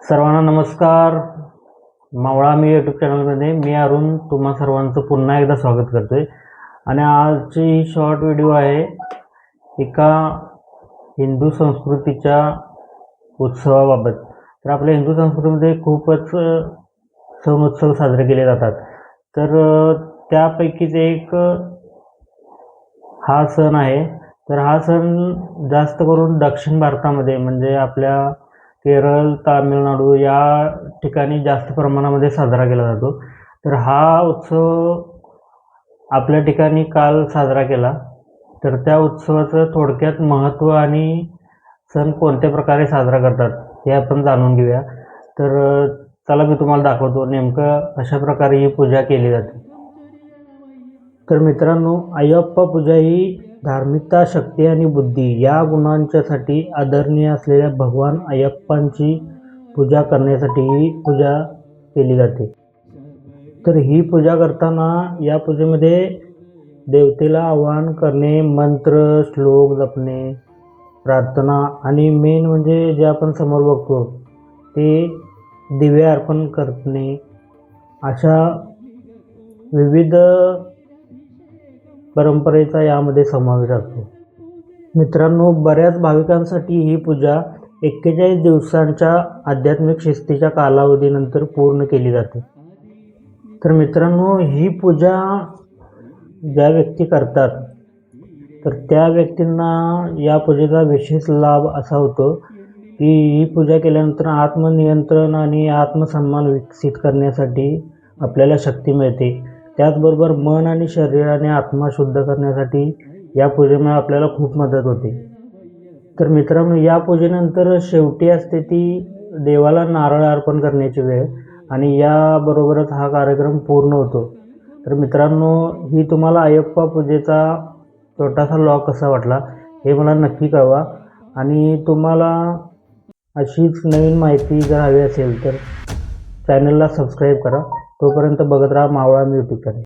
सर्वांना नमस्कार. मावळा मी यूट्यूब चॅनलमध्ये मी अरुण तुम्हा सर्वांचं पुन्हा एकदा स्वागत करतोय. आणि आजची ही शॉर्ट व्हिडिओ आहे एका हिंदू संस्कृतीच्या उत्सवाबाबत. तर आपल्या हिंदू संस्कृतीमध्ये खूपच सण उत्सव साजरे केले जातात. तर त्यापैकीच एक हा सण आहे. तर हा सण जास्त करून दक्षिण भारतामध्ये म्हणजे आपल्या केरळ, तामिळनाडू या ठिकाणी जास्त प्रमाणामध्ये साजरा केला जातो. तर हा उत्सव आपल्या ठिकाणी काल साजरा केला. तर त्या उत्सवाचं थोडक्यात महत्त्व आणि सण कोणत्या प्रकारे साजरा करतात हे आपण जाणून घेऊया. तर चला मी तुम्हाला दाखवतो नेमकं अशा प्रकारे ही पूजा केली जाते. तर मित्रांनो, अय्यप्पा पूजा ही धार्मिकता, शक्ती आणि बुद्धी या गुणांच्यासाठी आदरणीय असलेल्या भगवान अय्यप्पांची पूजा करण्यासाठी ही पूजा केली जाते. तर ही पूजा करताना या पूजेमध्ये देवतेला आवाहन करणे, मंत्र श्लोक जपणे, प्रार्थना आणि मेन म्हणजे जे आपण समोर बघतो ते दिवे अर्पण करणे अशा विविध परंपरेचा यामध्ये समावेश असतो. मित्रांनो, बऱ्याच भाविकांसाठी ही पूजा 41 दिवसांच्या आध्यात्मिक शिस्तीच्या कालावधीनंतर पूर्ण केली जाते. तर मित्रांनो, ही पूजा ज्या व्यक्ती करतात तर त्या व्यक्तींना या पूजेचा विशेष लाभ असा होतो की ही पूजा केल्यानंतर आत्मनियंत्रण आणि आत्मसन्मान विकसित करण्यासाठी आपल्याला शक्ती मिळते. त्याचबरोबर मन आणि शरीराने आत्मा शुद्ध करण्यासाठी या पूजेमुळे आपल्याला खूप मदत होते. तर मित्रांनो, या पूजेनंतर शेवटी असते ती देवाला नारळ अर्पण करण्याची वेळ आणि याबरोबरच हा कार्यक्रम पूर्ण होतो. तर मित्रांनो, ही तुम्हाला अय्यप्पा पूजेचा छोटासा व्लॉग कसा वाटला हे मला नक्की कळवा. आणि तुम्हाला अशीच नवीन माहिती जर हवी असेल तर चॅनलला सबस्क्राईब करा. तोपर्यंत बघत राहा मावळा यूट्यूब चॅनल.